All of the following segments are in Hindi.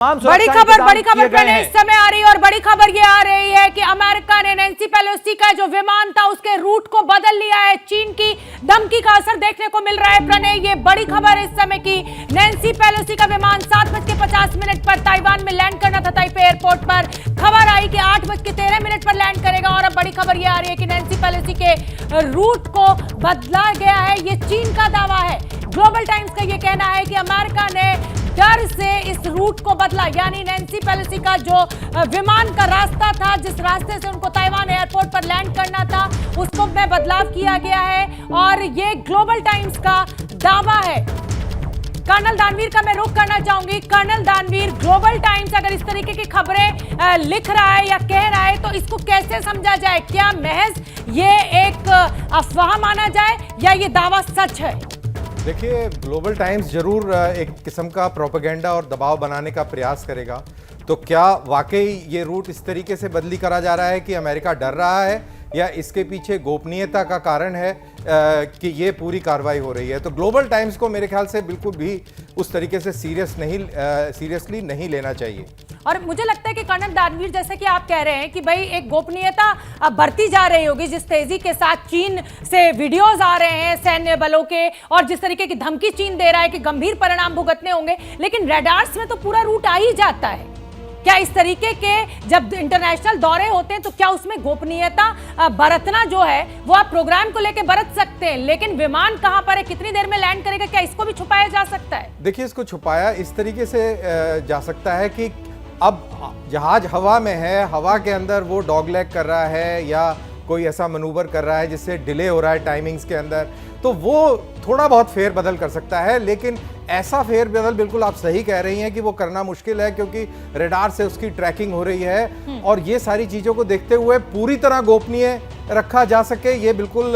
बड़ी खबर प्रणय इस समय आ रही है और बड़ी खबर ये आ रही है कि अमेरिका ने नैन्सी पेलोसी का जो विमान था उसके रूट को बदल लिया है। चीन की धमकी का असर देखने को मिल रहा है। प्रणय, ये बड़ी खबर है इस समय की नैन्सी पेलोसी का विमान 7:50 पर ताइवान में लैंड करना था। ताइपे एयरपोर्ट पर खबर आई कि 8:13 पर लैंड करेगा और अब बड़ी खबर ये आ रही है कि नैन्सी पेलोसी के रूट को बदला गया है। ये चीन का दावा है। ग्लोबल टाइम्स का ये कहना है कि अमेरिका ने डर से इस रूट को बदला, यानी नैन्सी पेलोसी का जो विमान का रास्ता था, जिस रास्ते से उनको ताइवान एयरपोर्ट पर लैंड करना था, उसको में बदलाव किया गया है और ये ग्लोबल टाइम्स का दावा है। कर्नल दानवीर का मैं रुख करना चाहूंगी। कर्नल दानवीर, ग्लोबल टाइम्स अगर इस तरीके की खबरें लिख रहा है या कह रहा है तो इसको कैसे समझा जाए? क्या महज ये एक अफवाह माना जाए या ये दावा सच है? देखिए, ग्लोबल टाइम्स जरूर एक किस्म का प्रोपेगेंडा और दबाव बनाने का प्रयास करेगा। तो क्या वाकई ये रूट इस तरीके से बदली करा जा रहा है कि अमेरिका डर रहा है या इसके पीछे गोपनीयता का कारण है कि ये पूरी कार्रवाई हो रही है? तो ग्लोबल टाइम्स को मेरे ख्याल से बिल्कुल भी उस तरीके से सीरियसली नहीं लेना चाहिए। और मुझे लगता है कि कर्नल दानवीर, जैसे कि आप कह रहे हैं कि भाई एक गोपनीयता बढ़ती जा रही होगी, जिस तेजी के साथ चीन से वीडियोस आ रहे हैं सैन्य बलों के और जिस तरीके की धमकी चीन दे रहा है कि गंभीर परिणाम भुगतने होंगे, लेकिन रडार्स में तो पूरा रूट आ ही जाता है। क्या इस तरीके के जब इंटरनेशनल दौरे होते हैं तो क्या उसमें गोपनीयता बरतना जो है वो आप प्रोग्राम को लेकर बरत सकते हैं, लेकिन विमान कहां पर है, कितनी देर में लैंड करेगा, क्या इसको भी छुपाया जा सकता है? देखिए, इसको छुपाया इस तरीके से जा सकता है कि अब जहाज हवा में है, हवा के अंदर वो डॉगलेग कर रहा है या कोई ऐसा मनूवर कर रहा है जिससे डिले हो रहा है टाइमिंग्स के अंदर, तो वो थोड़ा बहुत फेर बदल कर सकता है। लेकिन ऐसा फेर बदल, बिल्कुल आप सही कह रही हैं कि वो करना मुश्किल है क्योंकि रडार से उसकी ट्रैकिंग हो रही है और ये सारी चीज़ों को देखते हुए पूरी तरह गोपनीय रखा जा सके ये बिल्कुल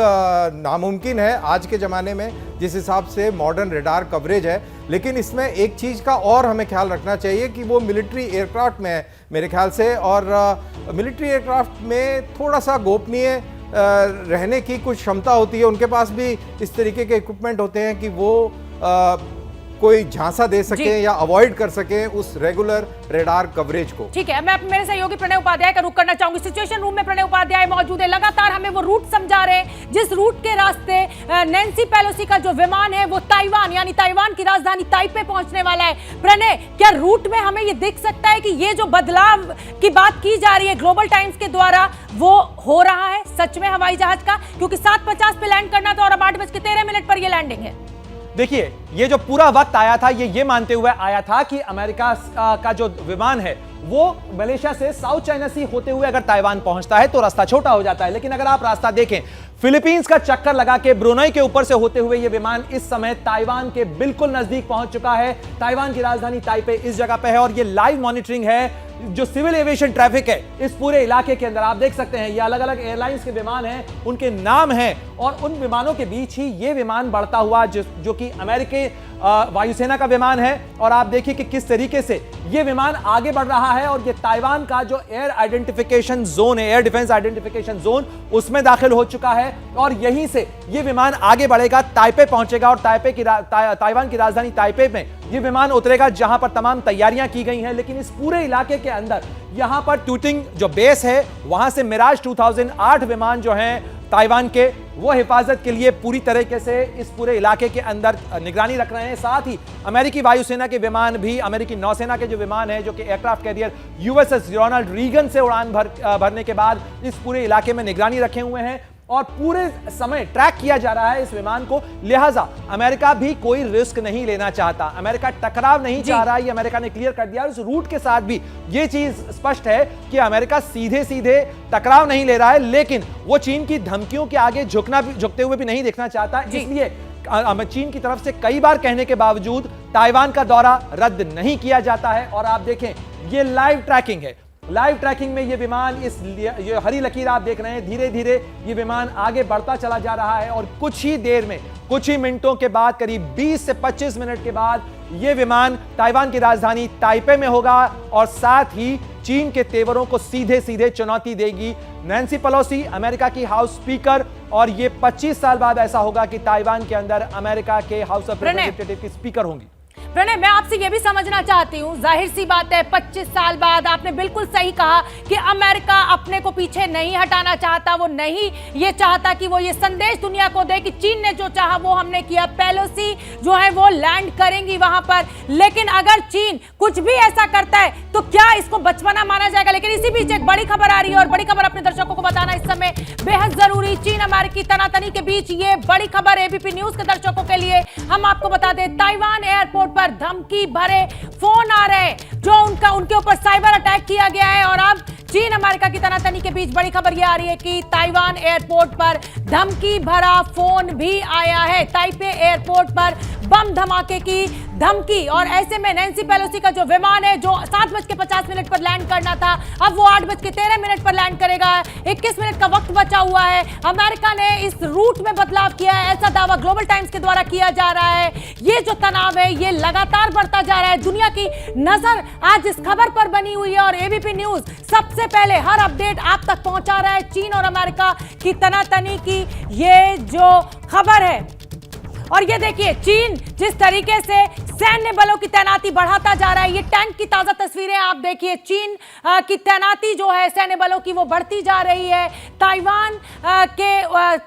नामुमकिन है आज के ज़माने में, जिस हिसाब से मॉडर्न रडार कवरेज है। लेकिन इसमें एक चीज़ का और हमें ख्याल रखना चाहिए कि वो मिलिट्री एयरक्राफ्ट में है मेरे ख्याल से, और मिलिट्री एयरक्राफ्ट में थोड़ा सा गोपनीय रहने की कुछ क्षमता होती है। उनके पास भी इस तरीके के इक्विपमेंट होते हैं कि वो कोई झांसा दे सके या अवॉइड कर सके उस रेगुलर रडार कवरेज को। ठीक है, मैं मेरे सहयोगी प्रणय उपाध्याय का रुख करना चाहूंगी। सिचुएशन रूम में प्रणय उपाध्याय मौजूद है, लगातार हमें वो रूट समझा रहे हैं जिस रूट के रास्ते नैन्सी पेलोसी का जो विमान है वो ताइवान, यानी ताइवान की राजधानी ताइपे पहुंचने वाला है। प्रणय, क्या रूट में हमें ये दिख सकता है कि ये जो बदलाव की बात की जा रही है ग्लोबल टाइम्स के द्वारा वो हो रहा है सच में हवाई जहाज का? क्योंकि 7:50 पे लैंड करना था और अब 8:13 पर ये लैंडिंग है। देखिए, ये जो पूरा वक्त आया था ये मानते हुए आया था कि अमेरिका का जो विमान है वो मलेशिया से साउथ चाइना सी होते हुए अगर ताइवान पहुंचता है तो रास्ता छोटा हो जाता है। लेकिन अगर आप रास्ता देखें, फिलीपींस का चक्कर लगा के ब्रुनई के ऊपर से होते हुए ये विमान इस समय ताइवान के बिल्कुल नजदीक पहुंच चुका है। ताइवान की राजधानी ताइपे इस जगह पे है और ये लाइव मॉनिटरिंग है जो सिविल एविएशन ट्रैफिक है इस पूरे इलाके के अंदर। आप देख सकते हैं ये अलग अलग एयरलाइंस के विमान हैं, उनके नाम हैं और उन विमानों के बीच ही ये विमान बढ़ता हुआ जो कि अमेरिकी वायुसेना का विमान है। और आप देखिए कि किस तरीके से ये विमान आगे बढ़ रहा है और ये ताइवान का जो एयर आइडेंटिफिकेशन जोन है, एयर डिफेंस आइडेंटिफिकेशन जोन, उसमें दाखिल हो चुका है और यहीं से ये विमान आगे बढ़ेगा, ताइपे पहुंचेगा और ताइवान की राजधानी ताइपे में ये विमान उतरेगा जहां पर तमाम तैयारियां की गई हैं। लेकिन इस पूरे इलाके के अंदर यहां पर ट्यूटिंग जो बेस है वहां से मिराज 2008 विमान जो हैं ताइवान के, वो हिफाजत के लिए पूरी तरीके से इस पूरे इलाके के अंदर निगरानी रख रहे हैं। साथ ही अमेरिकी वायुसेना के विमान भी, अमेरिकी नौसेना के जो विमान है जो कि aircraft carrier USS Ronald Reagan से उड़ान भरने के बाद इस पूरे इलाके में निगरानी रखे हुए हैं और पूरे समय ट्रैक किया जा रहा है इस विमान को। लिहाजा अमेरिका भी कोई रिस्क नहीं लेना चाहता, अमेरिका टकराव नहीं चाह रहा, ये अमेरिका ने क्लियर कर दिया। उस रूट के साथ भी ये चीज स्पष्ट है कि अमेरिका सीधे सीधे टकराव नहीं ले रहा है, लेकिन वो चीन की धमकियों के आगे झुकते हुए भी नहीं देखना चाहता। इसलिए चीन की तरफ से कई बार कहने के बावजूद ताइवान का दौरा रद्द नहीं किया जाता है। और आप देखें, ये लाइव ट्रैकिंग है, लाइव ट्रैकिंग में ये विमान, ये हरी लकीर आप देख रहे हैं, धीरे धीरे ये विमान आगे बढ़ता चला जा रहा है और कुछ ही देर में, कुछ ही मिनटों के बाद, करीब 20 से 25 मिनट के बाद ये विमान ताइवान की राजधानी ताइपे में होगा और साथ ही चीन के तेवरों को सीधे सीधे चुनौती देगी नैन्सी पेलोसी, अमेरिका की हाउस स्पीकर। और ये 25 साल बाद ऐसा होगा कि ताइवान के अंदर अमेरिका के हाउस ऑफ रिप्रेजेंटेटिव की स्पीकर होंगी। प्रणय, मैं आपसे ये भी समझना चाहती हूँ, जाहिर सी बात है 25 साल बाद आपने बिल्कुल सही कहा कि अमेरिका अपने को पीछे नहीं हटाना चाहता, वो नहीं ये चाहता कि वो ये संदेश दुनिया को दे कि चीन ने जो चाहा वो हमने किया, पेलोसी जो है वो लैंड करेंगी वहां पर। लेकिन अगर चीन कुछ भी ऐसा करता है तो क्या इसको बचपना माना जाएगा? लेकिन इसी बीच एक बड़ी खबर आ रही है और बड़ी खबर अपने दर्शकों को बताना इस समय बेहद जरूरी। चीन अमेरिकी तनातनी के बीच ये बड़ी खबर एबीपी न्यूज के दर्शकों के लिए हम आपको बता दें, ताइवान एयरपोर्ट पर धमकी भरे फोन आ रहे हैं जो उनके ऊपर साइबर अटैक किया गया है। और अब चीन अमेरिका की तनातनी के बीच बड़ी खबर यह आ रही है कि ताइवान एयरपोर्ट पर धमकी भरा फोन भी आया है। ताइपे एयरपोर्ट पर बम धमाके की धमकी, और ऐसे में नैन्सी पेलोसी का जो विमान है जो 7:50 पर लैंड करना था, अब वो 8:13 पर लैंड करेगा। 21 मिनट का वक्त बचा हुआ है। अमेरिका ने इस रूट में बदलाव किया है, ऐसा दावा ग्लोबल टाइम्स के द्वारा किया जा रहा है। ये जो तनाव है ये लगातार बढ़ता जा रहा है। दुनिया की नजर आज इस खबर पर बनी हुई है और एबीपी न्यूज सबसे पहले हर अपडेट आप तक पहुंचा रहा है। चीन और अमेरिका की तनातनी की ये जो खबर है, और ये देखिए चीन जिस तरीके से सैन्य बलों की तैनाती बढ़ाता जा रहा है, ये टैंक की ताजा तस्वीरें आप देखिए। चीन की तैनाती जो है सैन्य बलों की वो बढ़ती जा रही है। ताइवान के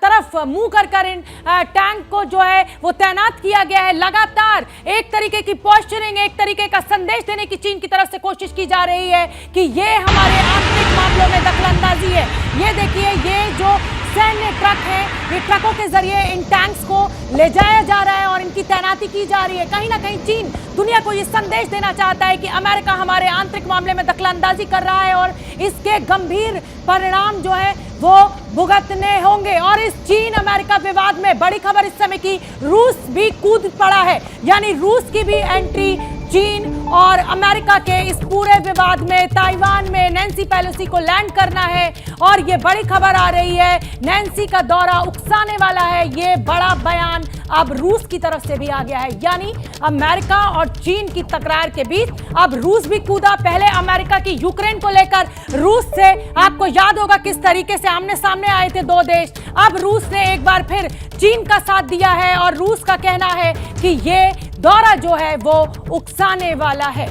तरफ मुंह कर इन टैंक को जो है वो तैनात किया गया है। लगातार एक तरीके की पोस्चरिंग, एक तरीके का संदेश देने की चीन की तरफ से कोशिश की जा रही है कि ये हमारे आंतरिक मामलों में दखलंदाजी है। ये देखिए ये जो सैन्य ट्रक है, ये ट्रकों के जरिए इन टैंक्स को ले जाया जा रहा है और इनकी तैनाती की जा रही है। कहीं ना कहीं चीन दुनिया को ये संदेश देना चाहता है कि अमेरिका हमारे आंतरिक मामले में दखलंदाजी कर रहा है और इसके गंभीर परिणाम जो है वो भुगतने होंगे। और इस चीन अमेरिका विवाद में बड़ी खबर इस समय की, रूस भी कूद पड़ा है, यानी रूस की भी एंट्री चीन और अमेरिका के इस पूरे विवाद में। ताइवान में नैन्सी पेलोसी को लैंड करना है और ये बड़ी खबर आ रही है, नैन्सी का दौरा उकसाने वाला है। ये बड़ा बयान अब रूस की तरफ से भी आ गया है, यानी अमेरिका और चीन की तकरार के बीच अब रूस भी कूदा। पहले अमेरिका की यूक्रेन को लेकर रूस से आपको याद होगा किस तरीके से आमने सामने आए थे दो देश। अब रूस ने एक बार फिर चीन का साथ दिया है और रूस का कहना है कि ये दौरा जो है वो उकसाने वाला है।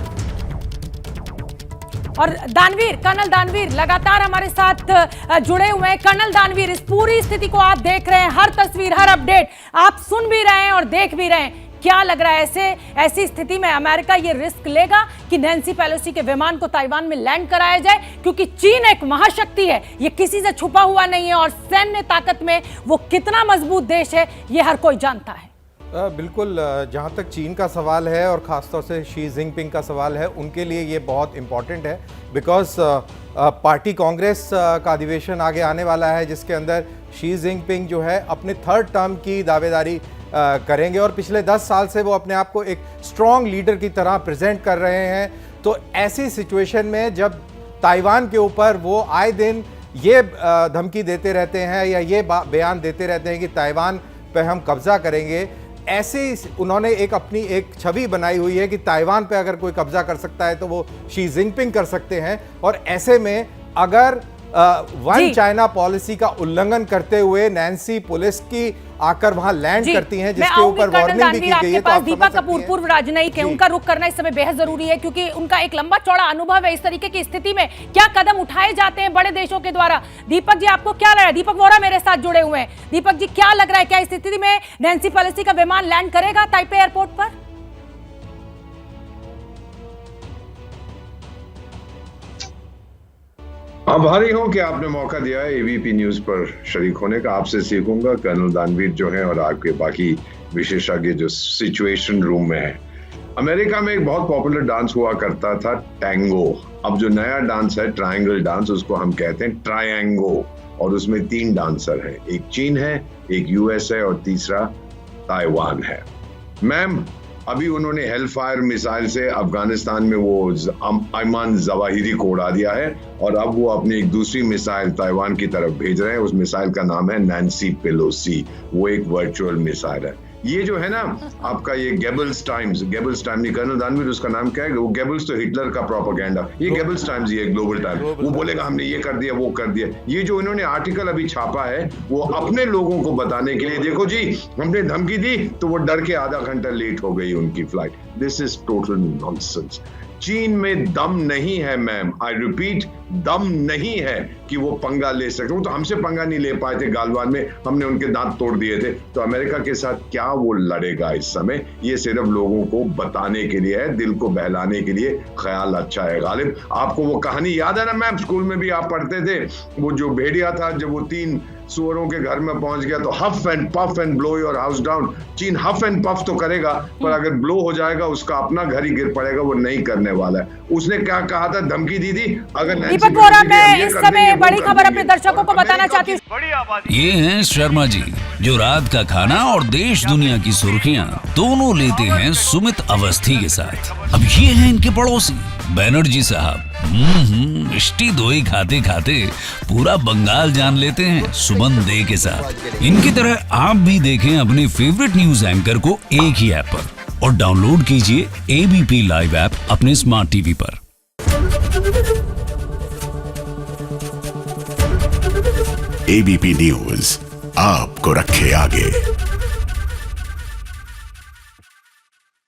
और दानवीर, कर्नल दानवीर लगातार हमारे साथ जुड़े हुए हैं। कर्नल दानवीर, इस पूरी स्थिति को आप देख रहे हैं, हर तस्वीर, हर अपडेट आप सुन भी रहे हैं और देख भी रहे हैं। क्या लग रहा है ऐसी स्थिति में अमेरिका ये रिस्क लेगा कि नैन्सी पेलोसी के विमान को ताइवान में लैंड कराया जाए? क्योंकि चीन एक महाशक्ति है, ये किसी से छुपा हुआ नहीं है और सैन्य ताकत में वो कितना मजबूत देश है ये हर कोई जानता है। बिल्कुल, जहाँ तक चीन का सवाल है और ख़ासतौर से शी जिनपिंग का सवाल है, उनके लिए ये बहुत इम्पॉर्टेंट है। बिकॉज पार्टी कांग्रेस का अधिवेशन आगे आने वाला है जिसके अंदर शी जिनपिंग जो है अपने 3rd टर्म की दावेदारी करेंगे और पिछले 10 साल से वो अपने आप को एक स्ट्रॉन्ग लीडर की तरह प्रेजेंट कर रहे हैं। तो ऐसी सिचुएशन में जब ताइवान के ऊपर वो आए दिन ये धमकी देते रहते हैं या ये बयान देते रहते हैं कि ताइवान पे हम कब्जा करेंगे, ऐसे उन्होंने अपनी एक छवि बनाई हुई है कि ताइवान पे अगर कोई कब्जा कर सकता है तो वो शी जिनपिंग कर सकते हैं। और ऐसे में अगर वन चाइना पॉलिसी का उल्लंघन करते हुए नैन्सी पुलिस की आकर वहां लैंड करती हैं, जिसके ऊपर वार्निंग भी की गई है। तो दीपक कपूर पूर्व राजनयिक है, उनका रुख करना इस समय बेहद जरूरी है क्योंकि उनका एक लंबा चौड़ा अनुभव है। इस तरीके की स्थिति में क्या कदम उठाए जाते हैं बड़े देशों के द्वारा? दीपक जी, आपको क्या लग रहा है? दीपक वोरा मेरे साथ जुड़े हुए हैं। दीपक जी, क्या लग रहा है, क्या इस स्थिति में नैन्सी पेलोसी का विमान लैंड करेगा ताइपे एयरपोर्ट पर? आभारी हूं कि आपने मौका दिया है एबीपी न्यूज पर शरीक होने का। आपसे सीखूंगा कर्नल दानवीर जो हैं और आपके बाकी विशेषज्ञ जो सिचुएशन रूम में हैं। अमेरिका में एक बहुत पॉपुलर डांस हुआ करता था टैंगो। अब जो नया डांस है ट्रायंगल डांस, उसको हम कहते हैं ट्रायंगो, और उसमें 3 डांसर हैं, एक चीन है, एक यूएस है और तीसरा ताइवान है। मैम, अभी उन्होंने हेलफायर मिसाइल से अफगानिस्तान में वो अयमान जवाहिरी को उड़ा दिया है और अब वो अपनी एक दूसरी मिसाइल ताइवान की तरफ भेज रहे हैं। उस मिसाइल का नाम है नैन्सी पेलोसी। वो एक वर्चुअल मिसाइल है। ये जो है ना आपका ये गेबल्स टाइम्स नहीं, कर्नल दानवीर उसका नाम क्या है, वो गेबल्स तो हिटलर का प्रोपेगेंडा, ये गेबल्स टाइम्स, ये ग्लोबल टाइम्स, वो बोलेगा हमने ये कर दिया वो कर दिया। ये जो इन्होंने आर्टिकल अभी छापा है वो अपने लोगों को बताने के लिए, देखो जी हमने धमकी दी तो वो डर के आधा घंटा लेट हो गई उनकी flight. This is total nonsense. चीन में दम नहीं है मैम, आई रिपीट, दम नहीं है कि वो पंगा ले सके। वो तो हमसे पंगा नहीं ले पाए थे गालवान में, हमने उनके दांत तोड़ दिए थे, तो अमेरिका के साथ क्या वो लड़ेगा इस समय? ये सिर्फ लोगों को बताने के लिए है, दिल को बहलाने के लिए। ख्याल अच्छा है गालिब। आपको वो कहानी याद है ना मैम, स्कूल में भी आप पढ़ते थे, वो जो भेड़िया था जब वो 3 सुअरों के घर में पहुंच गया तो huff and puff and blow your house down. चीन हफ एंड पफ तो करेगा पर अगर ब्लो हो जाएगा उसका अपना घर ही गिर पड़ेगा, वो नहीं करने वाला है। उसने क्या कहा था, धमकी दी थी। अगर दीपक वोरा, मैं इस समय बड़ी खबर अपने दर्शकों को बताना चाहती हूँ। ये हैं शर्मा जी, जो रात का खाना और देश दुनिया की सुर्खियां दोनों लेते हैं सुमित अवस्थी के साथ। अब ये हैं इनके पड़ोसी बैनर्जी साहब। मिष्टी दोई खाते खाते पूरा बंगाल जान लेते हैं सुमन दे के साथ। इनकी तरह आप भी देखें अपने फेवरेट न्यूज एंकर को एक ही ऐप पर और डाउनलोड कीजिए एबीपी लाइव ऐप अपने स्मार्ट टीवी पर। एबीपी न्यूज आपको रखे आगे।